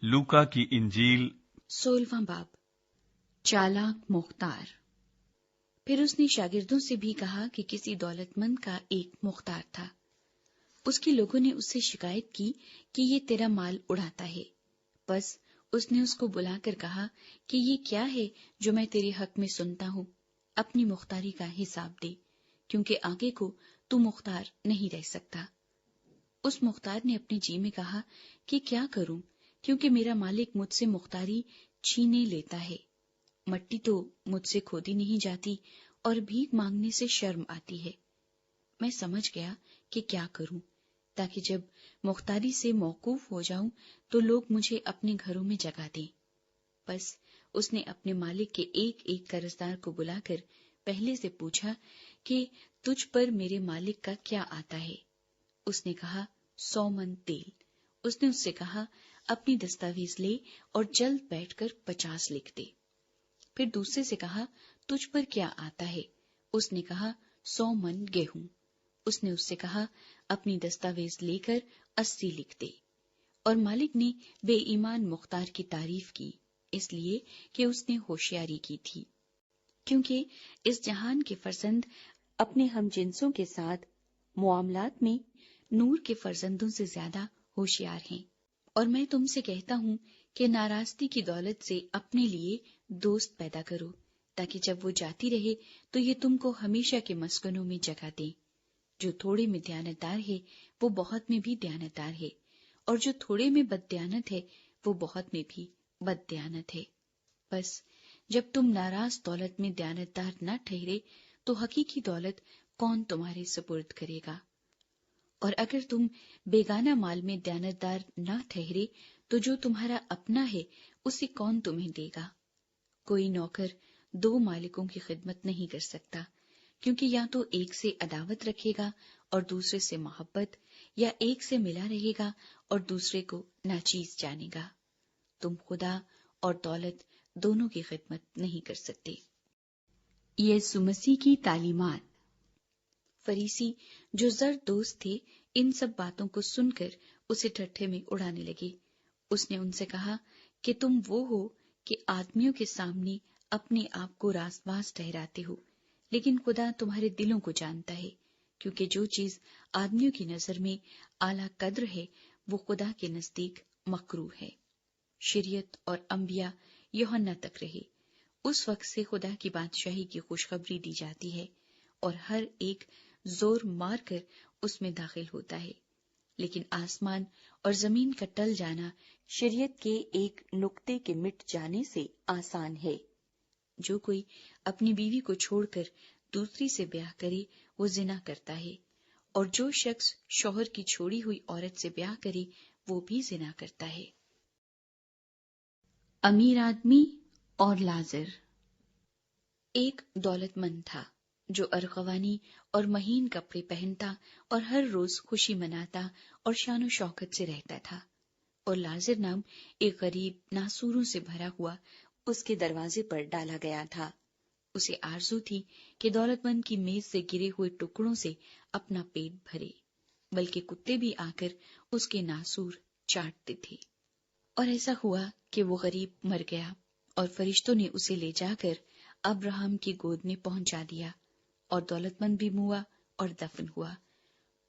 लूका की इंजील 16वां बाब। चालाक मुख्तार। फिर उसने शागिर्दों से भी कहा कि किसी दौलतमंद का एक मुख्तार था। उसके लोगों ने उससे शिकायत की कि ये तेरा माल उड़ाता है। बस उसने उसको बुलाकर कहा कि ये क्या है जो मैं तेरे हक में सुनता हूँ, अपनी मुख्तारी का हिसाब दे, क्योंकि आगे को तू मुख्तार नहीं रह सकता। उस मुख्तार ने अपने जी में कहा कि क्या करूं, क्योंकि मेरा मालिक मुझसे मुख्तारी छीने लेता है। मट्टी तो मुझसे खोदी नहीं जाती और भीख मांगने से शर्म आती है। मैं समझ गया कि क्या करूं, ताकि जब मुख्तारी से मौकूफ हो जाऊं तो लोग मुझे अपने घरों में जगह दें। बस उसने अपने मालिक के एक एक कर्जदार को बुलाकर पहले से पूछा कि तुझ पर मेरे मालिक का क्या आता है। उसने कहा 100 मन तेल। उसने उससे कहा अपनी दस्तावेज ले और जल्द बैठकर 50 लिख दे। फिर दूसरे से कहा तुझ पर क्या आता है। उसने कहा 100 मन गेहूं। उसने उससे कहा अपनी दस्तावेज लेकर 80 लिख दे। और मालिक ने बेईमान मुख्तार की तारीफ की, इसलिए कि उसने होशियारी की थी, क्योंकि इस जहान के फर्जंद अपने हमजिनसों के साथ मुआमलात में नूर के फर्जंदों से ज्यादा होशियार हैं। और मैं तुमसे कहता हूँ कि नाराजगी की दौलत से अपने लिए दोस्त पैदा करो, ताकि जब वो जाती रहे तो ये तुमको हमेशा के मस्कनों में जगह दे। जो थोड़े में दयानतदार है वो बहुत में भी दयानतदार है, और जो थोड़े में बददयानत है वो बहुत में भी बददयानत है। बस जब तुम नाराज दौलत में दयानतदार न ठहरे तो हकीकी दौलत कौन तुम्हारे सुपुर्द करेगा। और अगर तुम बेगाना माल में दयानतदार न ठहरे तो जो तुम्हारा अपना है उसे कौन तुम्हें देगा। कोई नौकर 2 मालिकों की खिदमत नहीं कर सकता, क्योंकि या तो एक से अदावत रखेगा और दूसरे से मोहब्बत, या एक से मिला रहेगा और दूसरे को नाचीज जानेगा। तुम खुदा और दौलत दोनों की खिदमत नहीं कर सकते। यीशु मसीह की तालीमात। फरीसी जो जर दोस्त थे इन सब बातों को सुनकर उसे ठट्ठे में उड़ाने लगे। उसने उनसे कहा कि तुम वो हो कि आदमियों के सामने अपने आप को रासबाज ठहराते हो, लेकिन खुदा तुम्हारे दिलों को जानता है, क्योंकि जो चीज आदमियों की नजर में आला कद्र है वो खुदा के नजदीक मकरूह है। शरीयत और अंबिया यूहन्ना तक रहे, उस वक्त से खुदा की बादशाही की खुशखबरी दी जाती है और हर एक जोर मार कर उसमें दाखिल होता है। लेकिन आसमान और जमीन का टल जाना शरीयत के एक नुक्ते के मिट जाने से आसान है। जो कोई अपनी बीवी को छोड़कर दूसरी से ब्याह करे वो जिना करता है, और जो शख्स शौहर की छोड़ी हुई औरत से ब्याह करे वो भी जिना करता है। अमीर आदमी और लाजर। एक दौलतमंद था जो अरगवानी और महीन कपड़े पहनता और हर रोज खुशी मनाता और शानो शौकत से रहता था। और लाजर नाम एक गरीब नासूरों से भरा हुआ उसके दरवाजे पर डाला गया था। उसे आरज़ू थी कि दौलतमंद की मेज से गिरे हुए टुकड़ों से अपना पेट भरे, बल्कि कुत्ते भी आकर उसके नासूर चाटते थे। और ऐसा हुआ कि वो गरीब मर गया और फरिश्तों ने उसे ले जाकर अब्राहम की गोद में पहुंचा दिया, और दौलतमंद भी मुआ और दफन हुआ।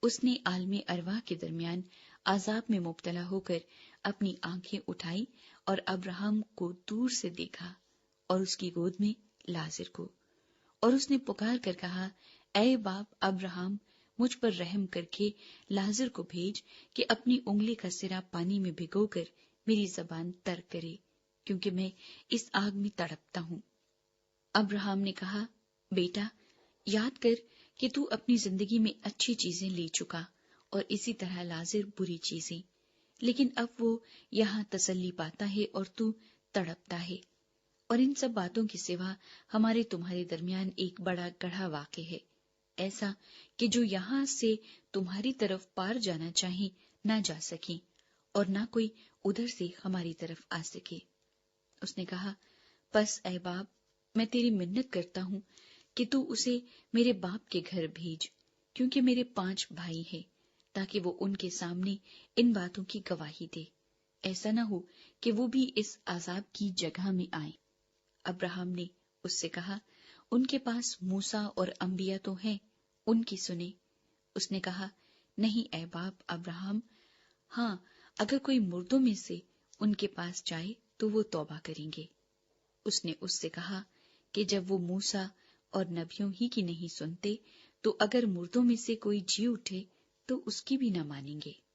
उसने आलमे अरवाह के दरमियान आजाब में मुब्तला होकर अपनी आंखें उठाई और अब्राहम को दूर से देखा और उसकी गोद में लाजर को, और उसने पुकार कर कहा, ऐ बाप अब्राहम, मुझ पर रहम करके लाजर को भेज कि अपनी उंगली का सिरा पानी में भिगोकर मेरी जबान तर करे, क्योंकि मैं इस आग में तड़पता हूँ। अब्राहम ने कहा, बेटा, याद कर कि तू अपनी जिंदगी में अच्छी चीजें ले चुका और इसी तरह लाजर बुरी चीजें, लेकिन अब वो यहाँ तसल्ली पाता है और तू तड़पता है। और इन सब बातों के सिवा हमारे तुम्हारे दरमियान एक बड़ा गढ़ा वाक़ है, ऐसा कि जो यहाँ से तुम्हारी तरफ पार जाना चाहे ना जा सके और ना कोई उधर से हमारी तरफ आ सके। उसने कहा, बस ऐ बाप, मैं तेरी मिन्नत करता हूँ कि तू उसे मेरे बाप के घर भेज, क्योंकि मेरे 5 भाई हैं, ताकि वो उनके सामने इन बातों की गवाही दे। ایسا نہ ہو کہ وہ بھی اس عذاب کی جگہ میں آئیں۔ ابراہیم نے اس سے کہا، ان کے پاس موسیٰ اور انبیاء تو ہیں، ان کی سنیں۔ اس نے کہا، نہیں اے باپ ابراہیم، ہاں اگر کوئی مردوں میں سے ان کے پاس جائے تو وہ توبہ کریں گے۔ اس نے اس سے کہا کہ جب وہ موسیٰ اور نبیوں ہی کی نہیں سنتے تو اگر مردوں میں سے کوئی جی اٹھے تو اس کی بھی نہ مانیں گے۔